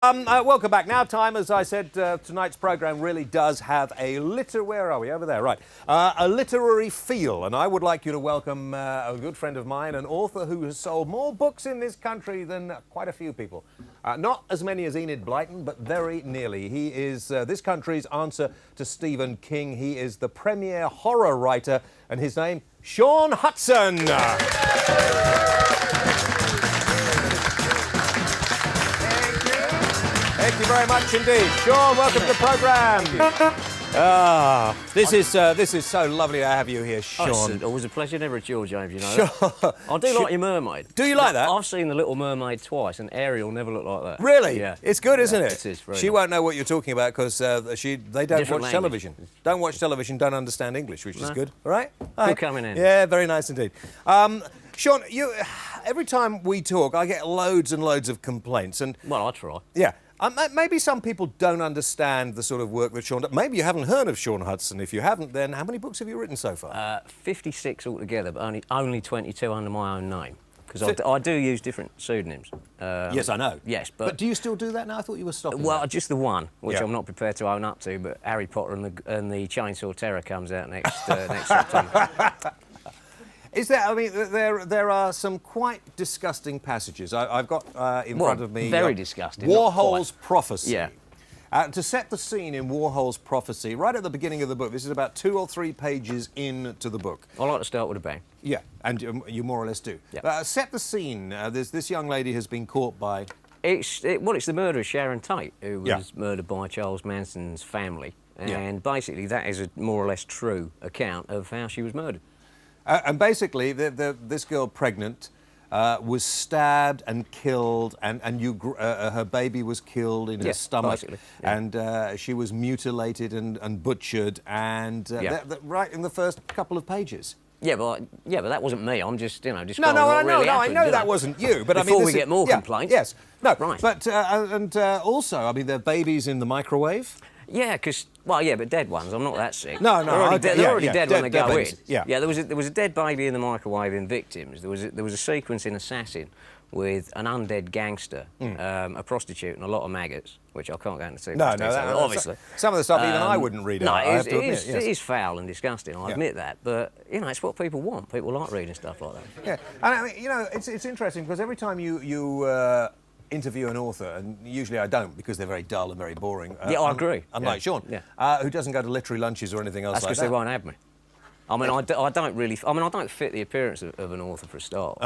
Welcome back. Now time, as I said, tonight's programme really does have a where are we? Over there, right. A literary feel, and I would like you to welcome a good friend of mine, an author who has sold more books in this country than quite a few people. Not as many as Enid Blyton, but very nearly. He is this country's answer to Stephen King. He is the premier horror writer, and his name, Shaun Hutson. Thank you very much indeed. Shaun, welcome to the programme. This is so lovely to have you here, Shaun. Oh, it's always a pleasure, never a chore, James, you know. Sure. I do like your mermaid. Do you like that? I've seen The Little Mermaid twice, and Ariel never looked like that. Really? Yeah. It's good, isn't it? It is. Very she nice. won't know what you're talking about because they don't Different watch language. television. Don't watch television, don't understand English, which is good. All right? Good coming in. Yeah, very nice indeed. Shaun, every time we talk, I get loads and loads of complaints. And well, I try. Yeah. Maybe some people don't understand the sort of work that Shaun does. Maybe you haven't heard of Shaun Hutson. If you haven't, then how many books have you written so far? 56 altogether, but only 22 under my own name. Because I do use different pseudonyms. Yes, I know. Yes, but do you still do that now? I thought you were stopping. Well, that. just the one, which I'm not prepared to own up to, but Harry Potter and the Chainsaw Terror comes out next September. Is there? I mean, there are some quite disgusting passages. I've got in front of me. Very disgusting. Warhol's prophecy. Yeah. To set the scene in Warhol's prophecy, right at the beginning of the book. This is about 2 or 3 pages into the book. I like to start with a bang. Yeah, and you more or less do. Yeah. Set the scene. This young lady has been caught by. It's the murder of Sharon Tate, who was murdered by Charles Manson's family, and basically that is a more or less true account of how she was murdered. And basically, this girl, pregnant, was stabbed and killed, and her baby was killed in her stomach, and she was mutilated and butchered, and right in the first couple of pages. Yeah, but that wasn't me. I'm just, just no, I know that wasn't you. But before I mean, we get more complaints. Yes, no, right. But also, I mean, there are babies in the microwave. Yeah, because but dead ones. I'm not that sick. No, they're already dead when they go in. Yeah, there was a dead baby in the microwave in Victims. There was a sequence in Assassin with an undead gangster, a prostitute, and a lot of maggots, which I can't go into too much detail, obviously. Some of the stuff even I wouldn't read out. No, it is foul and disgusting. I admit that, but it's what people want. People like reading stuff like that. Yeah, and I mean, it's interesting because every time you interview an author, and usually I don't because they're very dull and very boring. I agree. Unlike Shaun, who doesn't go to literary lunches or anything else like that. That's because they won't have me. I mean, I don't fit the appearance of an author for a start.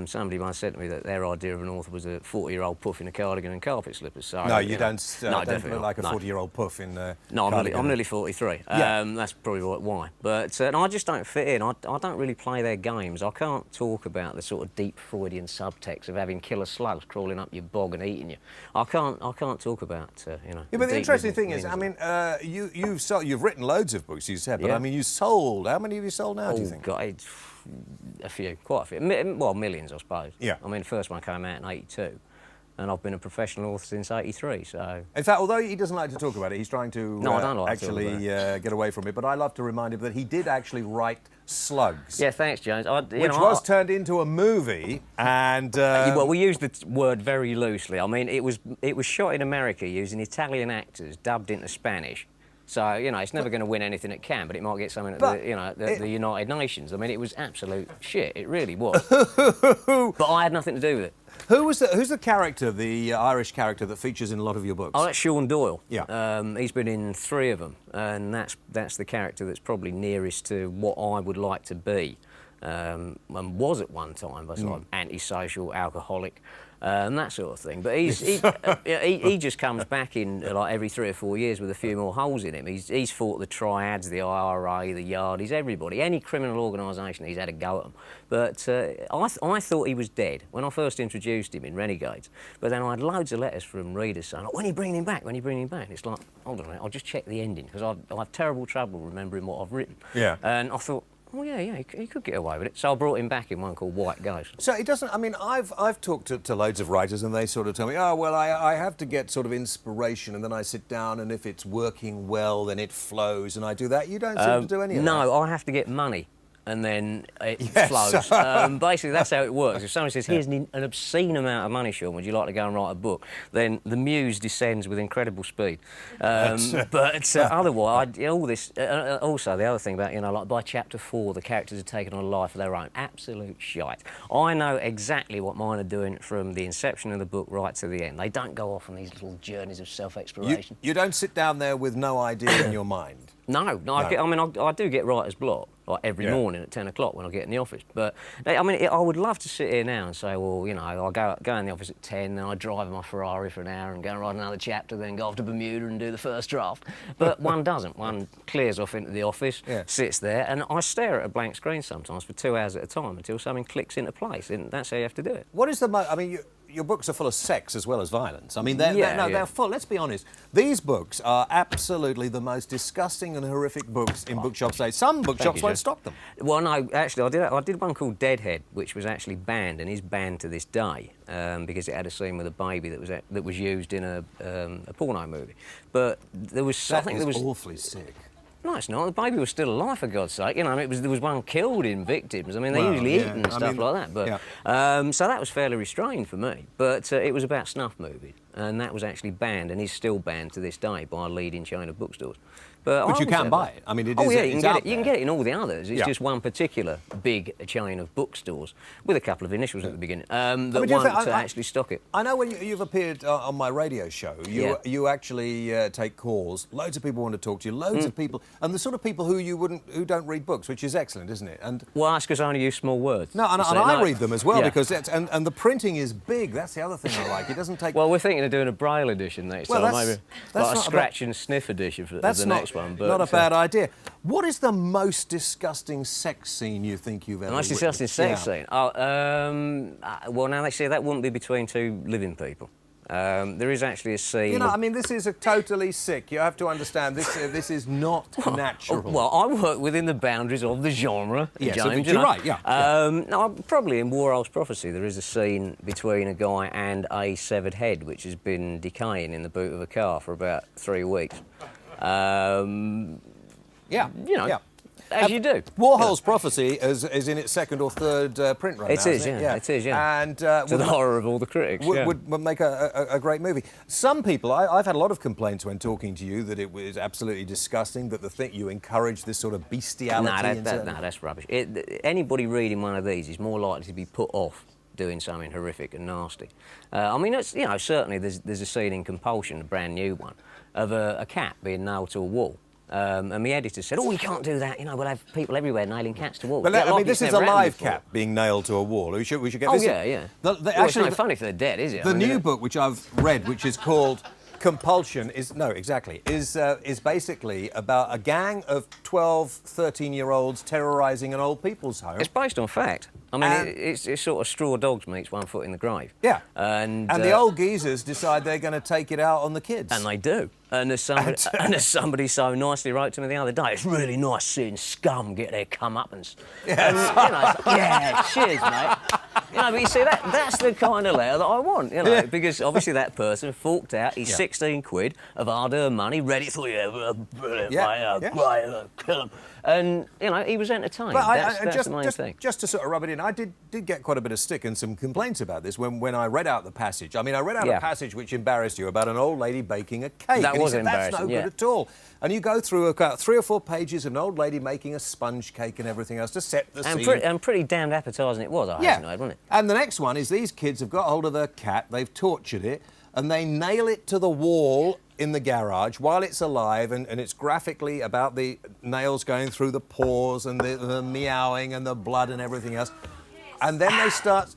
Somebody once said to me that their idea of an author was a 40-year-old puff in a cardigan and carpet slippers. So, no, you don't look like a 40-year-old puff in No, I'm nearly 43. That's probably why. But I just don't fit in. I don't really play their games. I can't talk about the sort of deep Freudian subtext of having killer slugs crawling up your bog and eating you. I can't talk about Yeah, but the interesting thing is, I mean, you've written loads of books, you said, but I mean, you sold. How many have you sold now, do you think? God, a few, quite a few. Well, millions, I suppose. Yeah. I mean, the first one came out in '82, and I've been a professional author since '83. So. In fact, although he doesn't like to talk about it, he's trying to I don't like actually get away from it. But I love to remind him that he did actually write Slugs. Yeah, thanks, James. Which was turned into a movie, and well, we use the word very loosely. I mean, it was shot in America using Italian actors dubbed into Spanish. So, it's never going to win anything it can, but it might get something at the United Nations. I mean, it was absolute shit. It really was. But I had nothing to do with it. Who's the character, the Irish character that features in a lot of your books? Oh, that's Sean Doyle. Yeah. He's been in 3 of them, and that's the character that's probably nearest to what I would like to be, and was at one time. I was like antisocial, alcoholic. And that sort of thing, but he just comes back in like every 3 or 4 years with a few more holes in him. He's fought the triads, the IRA, the Yard. He's everybody. Any criminal organisation, he's had a go at them. But I thought he was dead when I first introduced him in Renegades. But then I had loads of letters from readers saying, "When are you bringing him back? When are you bringing him back?" And it's like, hold on a minute, I'll just check the ending because I have terrible trouble remembering what I've written. Yeah. And I thought, oh, he could get away with it. So I brought him back in one called White Ghost. So it doesn't, I mean, I've talked to loads of writers and they sort of tell me, oh, well, I have to get sort of inspiration and then I sit down and if it's working well, then it flows and I do that. You don't seem to do any of that. No, I have to get money. and then it Yes. flows. Basically, that's how it works. If someone says, here's an obscene amount of money, Shaun, would you like to go and write a book? Then the muse descends with incredible speed. But otherwise, all this... also, the other thing about, like by chapter 4, the characters are taken on a life of their own. Absolute shite. I know exactly what mine are doing from the inception of the book right to the end. They don't go off on these little journeys of self-exploration. You don't sit down there with no idea in your mind. No. I do get writer's block like every morning at 10 o'clock when I get in the office. But I would love to sit here now and say, well, I'll go in the office at 10, then I drive in my Ferrari for an hour and go and write another chapter, then go off to Bermuda and do the first draft. But one doesn't. One clears off into the office, sits there, and I stare at a blank screen sometimes for 2 hours at a time until something clicks into place, and that's how you have to do it. What is the your books are full of sex as well as violence. I mean, they're full. Let's be honest. These books are absolutely the most disgusting and horrific books in bookshops today. Some bookshops won't stock them. Well, no, actually, I did one called Deadhead, which was actually banned and is banned to this day because it had a scene with a baby that was used in a porno movie. But there was something that was awfully sick. No, it's not. The baby was still alive, for God's sake. There was one killed in victims. I mean, they usually eat and stuff like that. But so that was fairly restrained for me. But it was about snuff movies, and that was actually banned, and is still banned to this day by a leading chain of bookstores. But you can buy it. I mean, it is. You can get it in all the others. It's just one particular big chain of bookstores with a couple of initials at the beginning that want to actually stock it. I know when you've appeared on my radio show, you actually take calls. Loads of people want to talk to you. Loads of people, and the sort of people who don't read books, which is excellent, isn't it? And well, that's because I only use small words. No, and I read them as well because and the printing is big. That's the other thing I like. It doesn't take. Well, we're thinking of doing a Braille edition next time, maybe like a scratch and sniff edition for the next one. But not a bad idea. What is the most disgusting sex scene you think you've ever? Most disgusting sex scene? Well, now they say that wouldn't be between two living people. There is actually a scene. This is totally sick. You have to understand this is not natural. Well, I work within the boundaries of the genre, James. You're right. No, probably in Warhol's Prophecy there is a scene between a guy and a severed head which has been decaying in the boot of a car for about 3 weeks. As you do. Warhol's Prophecy is in its second or third print run. It is, And to the horror of all the critics, would make a great movie. Some people, I've had a lot of complaints when talking to you that it was absolutely disgusting, that you encourage this sort of bestiality. No, that's rubbish. Anybody reading one of these is more likely to be put off doing something horrific and nasty. Certainly there's a scene in Compulsion, a brand new one, of a cat being nailed to a wall. And the editor said, "Oh, you can't do that. We'll have people everywhere nailing cats to walls." But this is a live cat being nailed to a wall. We should get this. It's not funny if they're dead, is it? The new book, which I've read, which is called Compulsion, is basically about a gang of 12, 13-year-olds terrorising an old people's home. It's based on fact. It's sort of straw dogs meets 1 foot in the grave. Yeah. And the old geezers decide they're going to take it out on the kids. And they do. And there's somebody so nicely wrote to me the other day, it's really nice seeing scum get their comeuppance. Cheers, mate. But you see, that's the kind of letter that I want, because obviously that person forked out his 16 quid of hard-earned money, ready for brilliant, great, kill him. And, he was entertained. That's the main thing. Just to sort of rub it in, I did get quite a bit of stick and some complaints about this when I read out the passage. I read out a passage which embarrassed you about an old lady baking a cake. That was embarrassing, that's no good at all. And you go through 3 or 4 pages of an old lady making a sponge cake and everything else to set the scene. And pretty damned appetising it was, I hasten to add, wasn't it? And the next one is these kids have got hold of a cat, they've tortured it, and they nail it to the wall in the garage while it's alive, and it's graphically about the nails going through the pores and the meowing and the blood and everything else. And then they start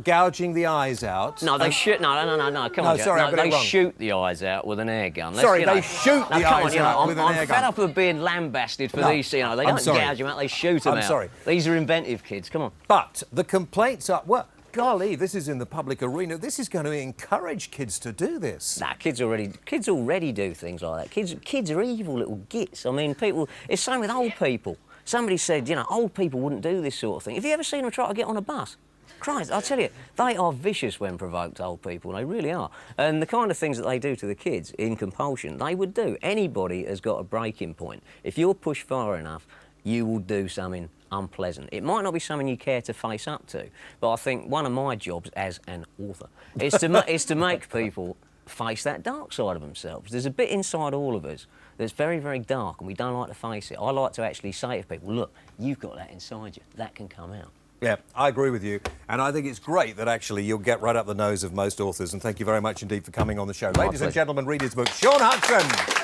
gouging the eyes out. No, they shoot. No, come on, sorry, they shoot the eyes out with an air gun. They shoot the eyes out with an air gun. I'm fed up of being lambasted for these. They don't gouge them out, they shoot them out. I'm sorry. These are inventive kids, come on. But the complaints are, well, golly, this is in the public arena. This is going to encourage kids to do this. Nah, kids already do things like that. Kids are evil little gits. People. It's same with old people. Somebody said, old people wouldn't do this sort of thing. Have you ever seen them try to get on a bus? Christ, I tell you, they are vicious when provoked, old people. They really are. And the kind of things that they do to the kids in Compulsion, they would do. Anybody has got a breaking point. If you're pushed far enough, you will do something unpleasant. It might not be something you care to face up to, but I think one of my jobs as an author is to make people face that dark side of themselves. There's a bit inside all of us that's very, very dark, and we don't like to face it. I like to actually say to people, look, you've got that inside you. That can come out. Yeah, I agree with you. And I think it's great that actually you'll get right up the nose of most authors. And thank you very much indeed for coming on the show. Ladies and gentlemen, read his book, Shaun Hutson.